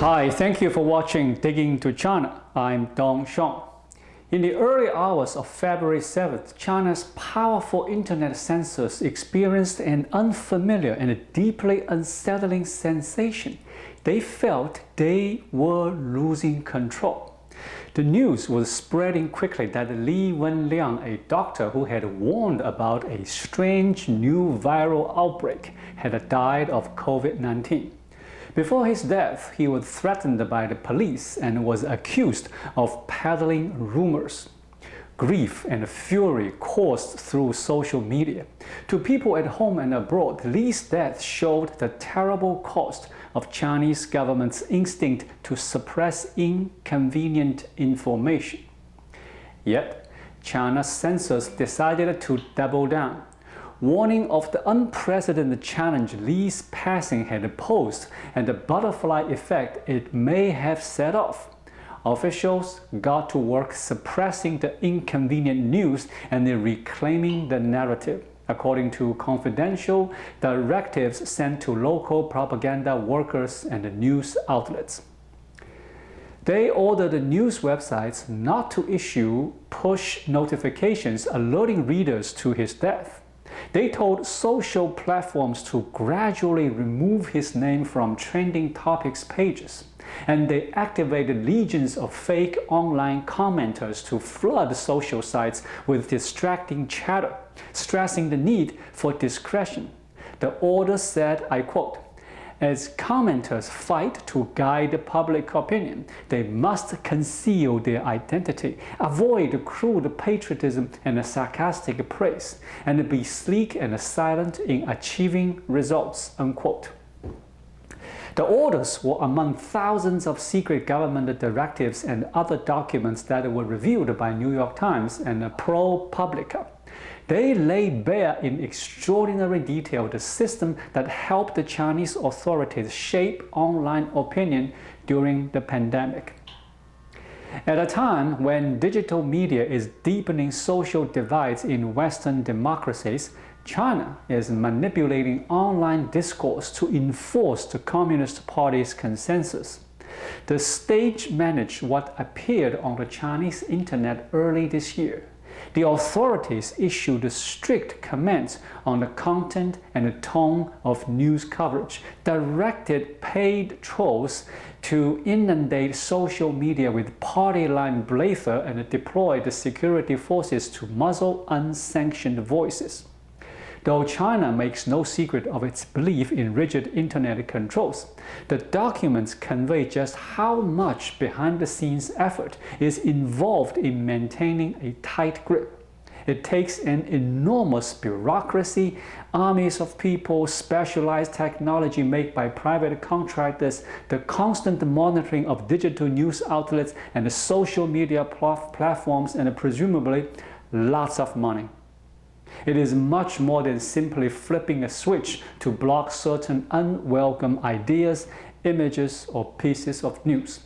Hi, thank you for watching Digging into China. I'm Dong Shong. In the early hours of February 7th, China's powerful internet censors experienced an unfamiliar and a deeply unsettling sensation. They felt they were losing control. The news was spreading quickly that Li Wenliang, a doctor who had warned about a strange new viral outbreak, had died of COVID-19. Before his death, he was threatened by the police and was accused of peddling rumors. Grief and fury coursed through social media. To people at home and abroad, Li's death showed the terrible cost of Chinese government's instinct to suppress inconvenient information. Yet, China's censors decided to double down. Warning of the unprecedented challenge Li's passing had posed and the butterfly effect it may have set off, officials got to work suppressing the inconvenient news and reclaiming the narrative, according to confidential directives sent to local propaganda workers and news outlets. They ordered the news websites not to issue push notifications alerting readers to his death. They told social platforms to gradually remove his name from trending topics pages, and they activated legions of fake online commenters to flood social sites with distracting chatter, stressing the need for discretion. The order said, I quote, "As commenters fight to guide public opinion, they must conceal their identity, avoid crude patriotism and sarcastic praise, and be sleek and silent in achieving results." Unquote. The orders were among thousands of secret government directives and other documents that were reviewed by New York Times and ProPublica. They lay bare in extraordinary detail the system that helped the Chinese authorities shape online opinion during the pandemic. At a time when digital media is deepening social divides in Western democracies, China is manipulating online discourse to enforce the Communist Party's consensus. The stage managed what appeared on the Chinese internet early this year. The authorities issued strict commands on the content and the tone of news coverage, directed paid trolls to inundate social media with party-line blather, and deployed the security forces to muzzle unsanctioned voices. Though China makes no secret of its belief in rigid internet controls, the documents convey just how much behind-the-scenes effort is involved in maintaining a tight grip. It takes an enormous bureaucracy, armies of people, specialized technology made by private contractors, the constant monitoring of digital news outlets and the social media platforms, and presumably lots of money. It is much more than simply flipping a switch to block certain unwelcome ideas, images, or pieces of news.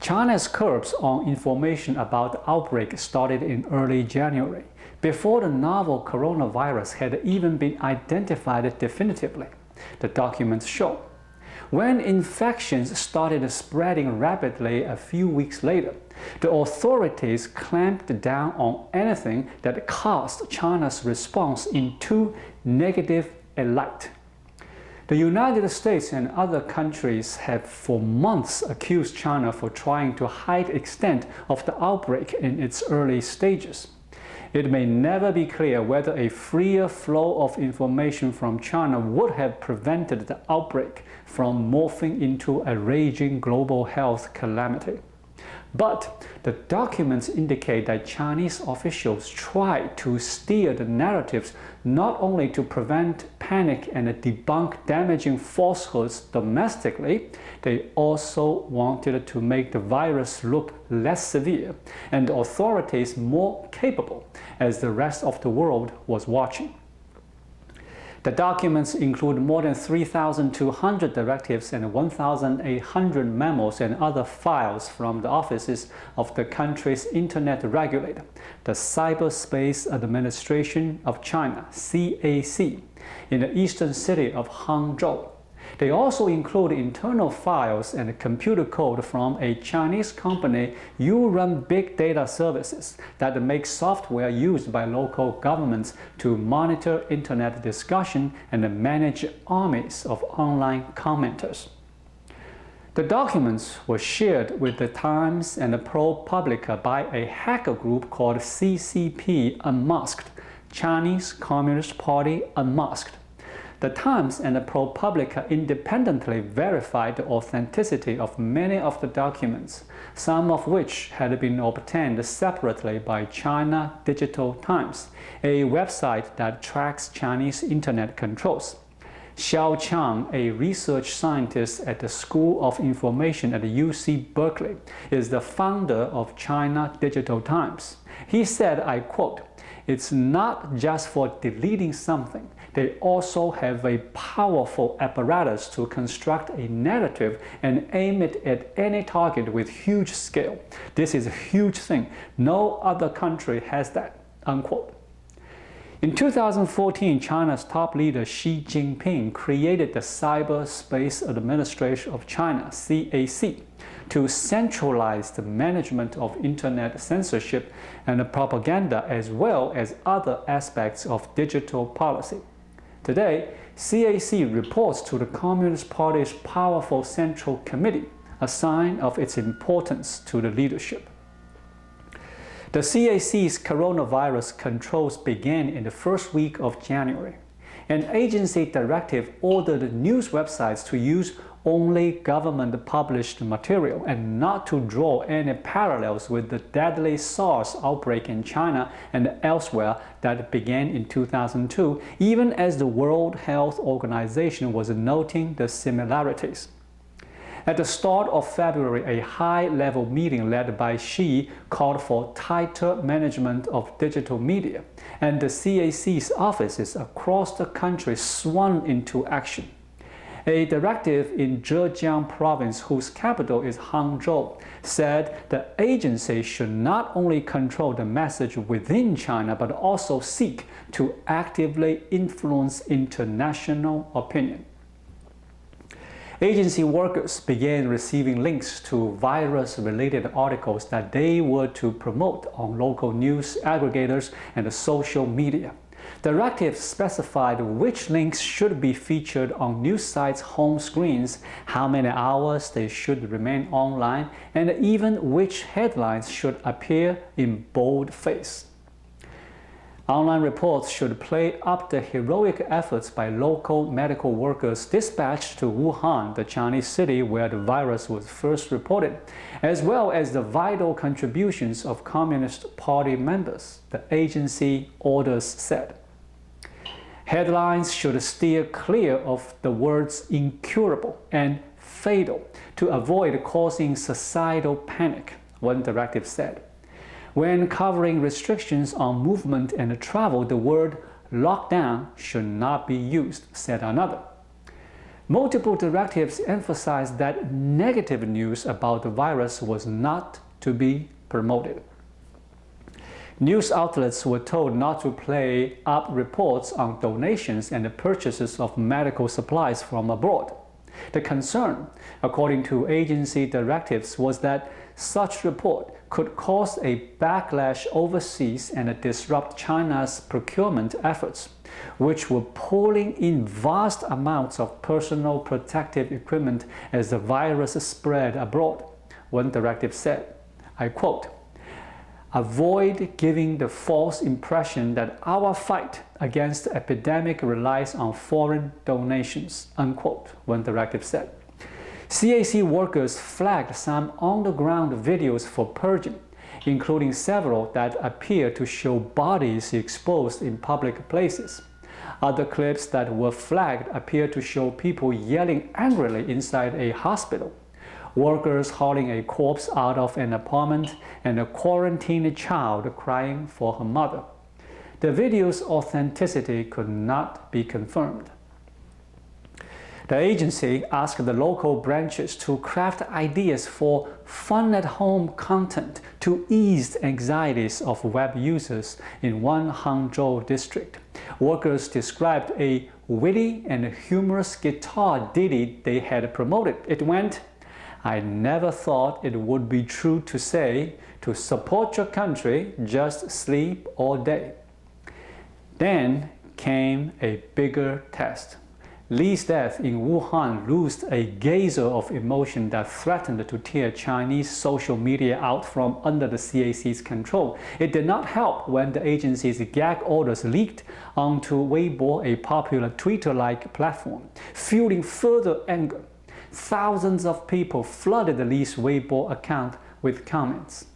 China's curbs on information about the outbreak started in early January, before the novel coronavirus had even been identified definitively, the documents show. When infections started spreading rapidly a few weeks later, the authorities clamped down on anything that cast China's response in too negative a light. The United States and other countries have for months accused China for trying to hide the extent of the outbreak in its early stages. It may never be clear whether a freer flow of information from China would have prevented the outbreak from morphing into a raging global health calamity. But the documents indicate that Chinese officials tried to steer the narratives not only to prevent panic and debunk damaging falsehoods domestically, they also wanted to make the virus look less severe and the authorities more capable as the rest of the world was watching. The documents include more than 3,200 directives and 1,800 memos and other files from the offices of the country's internet regulator, the Cyberspace Administration of China, CAC, in the eastern city of Hangzhou. They also include internal files and computer code from a Chinese company, Run Big Data Services, that makes software used by local governments to monitor internet discussion and manage armies of online commenters. The documents were shared with the Times and ProPublica by a hacker group called CCP Unmasked, Chinese Communist Party Unmasked. The Times and ProPublica independently verified the authenticity of many of the documents, some of which had been obtained separately by China Digital Times, a website that tracks Chinese internet controls. Xiao Chang, a research scientist at the School of Information at UC Berkeley, is the founder of China Digital Times. He said, I quote, "It's not just for deleting something. They also have a powerful apparatus to construct a narrative and aim it at any target with huge scale. This is a huge thing. No other country has that," unquote. In 2014, China's top leader Xi Jinping created the Cyberspace Administration of China, CAC, to centralize the management of internet censorship and propaganda as well as other aspects of digital policy. Today, CAC reports to the Communist Party's powerful Central Committee, a sign of its importance to the leadership. The CAC's coronavirus controls began in the first week of January. An agency directive ordered news websites to use only government-published material and not to draw any parallels with the deadly SARS outbreak in China and elsewhere that began in 2002, even as the World Health Organization was noting the similarities. At the start of February, a high-level meeting led by Xi called for tighter management of digital media, and the CAC's offices across the country swung into action. A directive in Zhejiang province, whose capital is Hangzhou, said the agency should not only control the message within China, but also seek to actively influence international opinion. Agency workers began receiving links to virus-related articles that they were to promote on local news aggregators and social media. Directives specified which links should be featured on news sites' home screens, how many hours they should remain online, and even which headlines should appear in boldface. Online reports should play up the heroic efforts by local medical workers dispatched to Wuhan, the Chinese city where the virus was first reported, as well as the vital contributions of Communist Party members, the agency orders said. Headlines should steer clear of the words incurable and fatal to avoid causing societal panic, one directive said. When covering restrictions on movement and travel, the word lockdown should not be used, said another. Multiple directives emphasized that negative news about the virus was not to be promoted. News outlets were told not to play up reports on donations and the purchases of medical supplies from abroad. The concern, according to agency directives, was that such report could cause a backlash overseas and disrupt China's procurement efforts, which were pulling in vast amounts of personal protective equipment as the virus spread abroad. One directive said, I quote, "Avoid giving the false impression that our fight against the epidemic relies on foreign donations," unquote, one directive said. CAC workers flagged some on-the-ground videos for purging, including several that appear to show bodies exposed in public places. Other clips that were flagged appear to show people yelling angrily inside a hospital, workers hauling a corpse out of an apartment, and a quarantined child crying for her mother. The video's authenticity could not be confirmed. The agency asked the local branches to craft ideas for fun-at-home content to ease anxieties of web users in one Hangzhou district. Workers described a witty and humorous guitar ditty they had promoted. It went, "I never thought it would be true to say, to support your country, just sleep all day." Then came a bigger test. Li's death in Wuhan loosed a geyser of emotion that threatened to tear Chinese social media out from under the CAC's control. It did not help when the agency's gag orders leaked onto Weibo, a popular Twitter-like platform, fueling further anger. Thousands of people flooded Li's Weibo account with comments.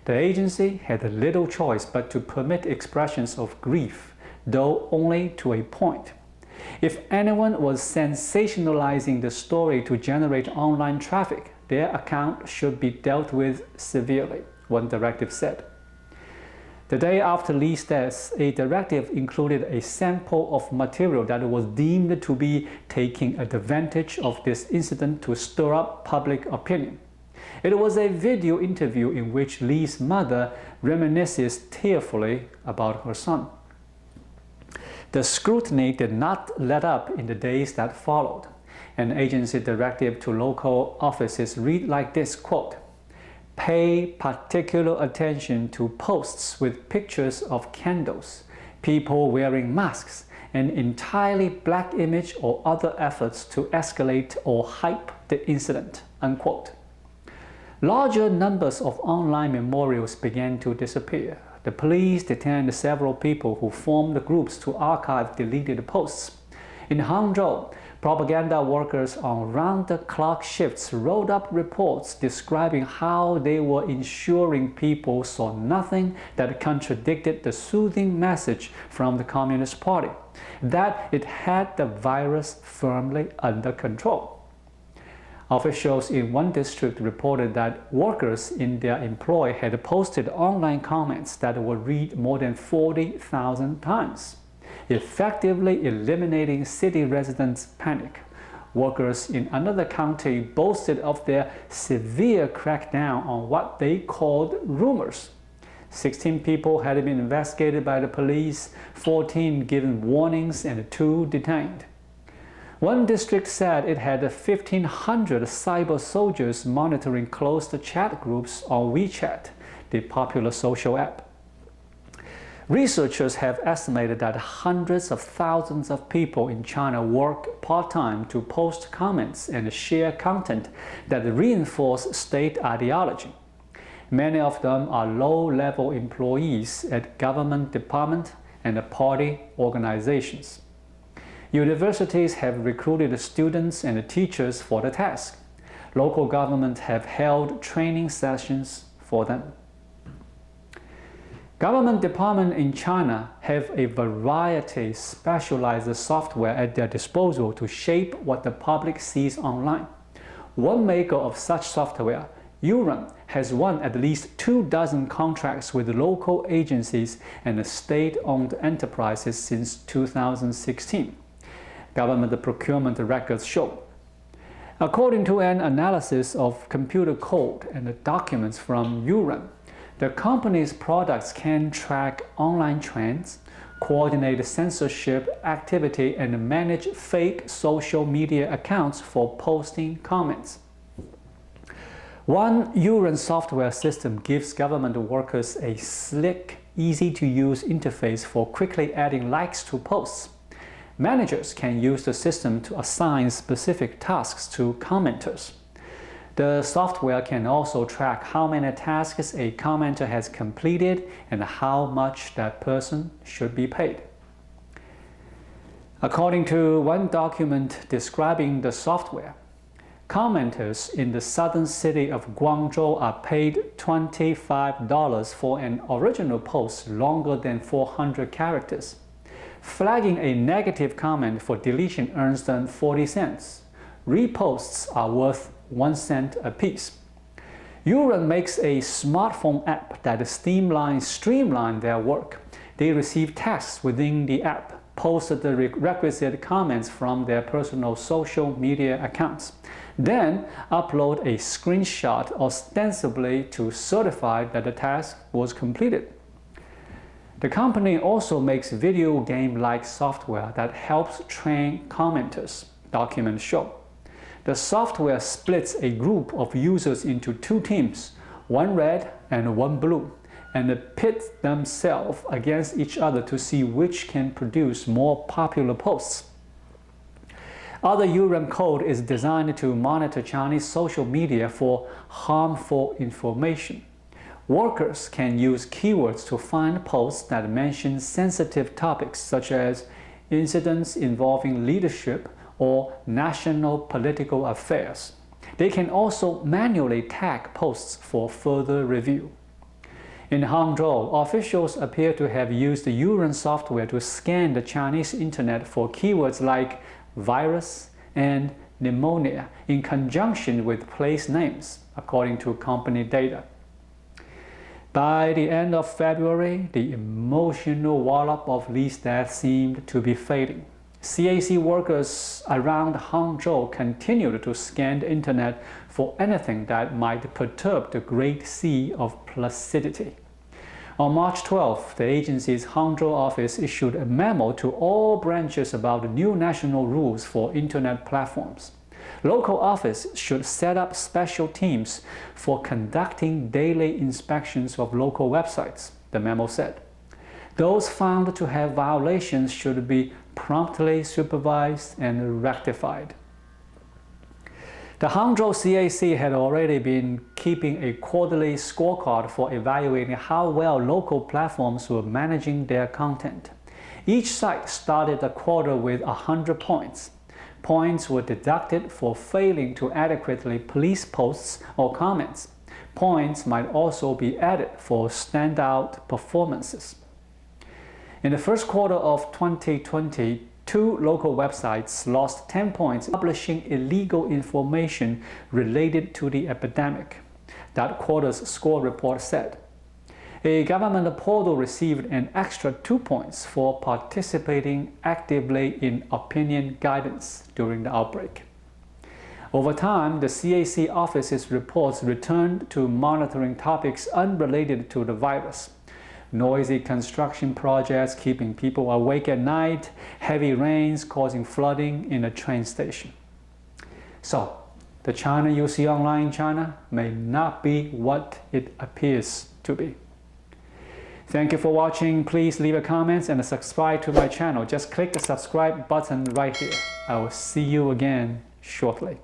The agency had little choice but to permit expressions of grief, though only to a point. If anyone was sensationalizing the story to generate online traffic, their account should be dealt with severely, one directive said. The day after Li's death, a directive included a sample of material that was deemed to be taking advantage of this incident to stir up public opinion. It was a video interview in which Li's mother reminisces tearfully about her son. The scrutiny did not let up in the days that followed. An agency directive to local offices read like this, quote, "Pay particular attention to posts with pictures of candles, people wearing masks, an entirely black image or other efforts to escalate or hype the incident," unquote. Larger numbers of online memorials began to disappear. The police detained several people who formed groups to archive deleted posts. In Hangzhou, propaganda workers on round-the-clock shifts wrote up reports describing how they were ensuring people saw nothing that contradicted the soothing message from the Communist Party, that it had the virus firmly under control. Officials in one district reported that workers in their employ had posted online comments that were read more than 40,000 times, effectively eliminating city residents' panic. Workers in another county boasted of their severe crackdown on what they called rumors. 16 people had been investigated by the police, 14 given warnings, and 2 detained. One district said it had 1,500 cyber soldiers monitoring closed chat groups on WeChat, the popular social app. Researchers have estimated that hundreds of thousands of people in China work part-time to post comments and share content that reinforce state ideology. Many of them are low-level employees at government departments and party organizations. Universities have recruited students and teachers for the task. Local governments have held training sessions for them. Government departments in China have a variety of specialized software at their disposal to shape what the public sees online. One maker of such software, Yuren, has won at least 24 contracts with local agencies and state-owned enterprises since 2016. Government procurement records show. According to an analysis of computer code and documents from Yuren, the company's products can track online trends, coordinate censorship activity, and manage fake social media accounts for posting comments. One Yuren software system gives government workers a slick, easy-to-use interface for quickly adding likes to posts. Managers can use the system to assign specific tasks to commenters. The software can also track how many tasks a commenter has completed and how much that person should be paid. According to one document describing the software, commenters in the southern city of Guangzhou are paid $25 for an original post longer than 400 characters. Flagging a negative comment for deletion earns them 40 cents. Reposts are worth 1 cent apiece. Yuren makes a smartphone app that streamline their work. They receive tasks within the app, post the requisite comments from their personal social media accounts, then upload a screenshot ostensibly to certify that the task was completed. The company also makes video game-like software that helps train commenters, documents show. The software splits a group of users into two teams, one red and one blue, and pits themselves against each other to see which can produce more popular posts. Other URAM code is designed to monitor Chinese social media for harmful information. Workers can use keywords to find posts that mention sensitive topics such as incidents involving leadership or national political affairs. They can also manually tag posts for further review. In Hangzhou, officials appear to have used the URAN software to scan the Chinese internet for keywords like virus and pneumonia in conjunction with place names, according to company data. By the end of February, the emotional wallop of Li's death seemed to be fading. CAC workers around Hangzhou continued to scan the internet for anything that might perturb the Great Sea of Placidity. On March 12, the agency's Hangzhou office issued a memo to all branches about the new national rules for internet platforms. Local offices should set up special teams for conducting daily inspections of local websites, the memo said. Those found to have violations should be promptly supervised and rectified. The Hangzhou CAC had already been keeping a quarterly scorecard for evaluating how well local platforms were managing their content. Each site started the quarter with 100 points. Points were deducted for failing to adequately police posts or comments. Points might also be added for standout performances. In the first quarter of 2020, 2 local websites lost 10 points publishing illegal information related to the epidemic, that quarter's score report said. A government portal received an extra 2 points for participating actively in opinion guidance during the outbreak. Over time, the CAC office's reports returned to monitoring topics unrelated to the virus. Noisy construction projects keeping people awake at night, heavy rains causing flooding in a train station. So, the China you see online in China may not be what it appears to be. Thank you for watching. Please leave a comment and subscribe to my channel. Just click the subscribe button right here. I will see you again shortly.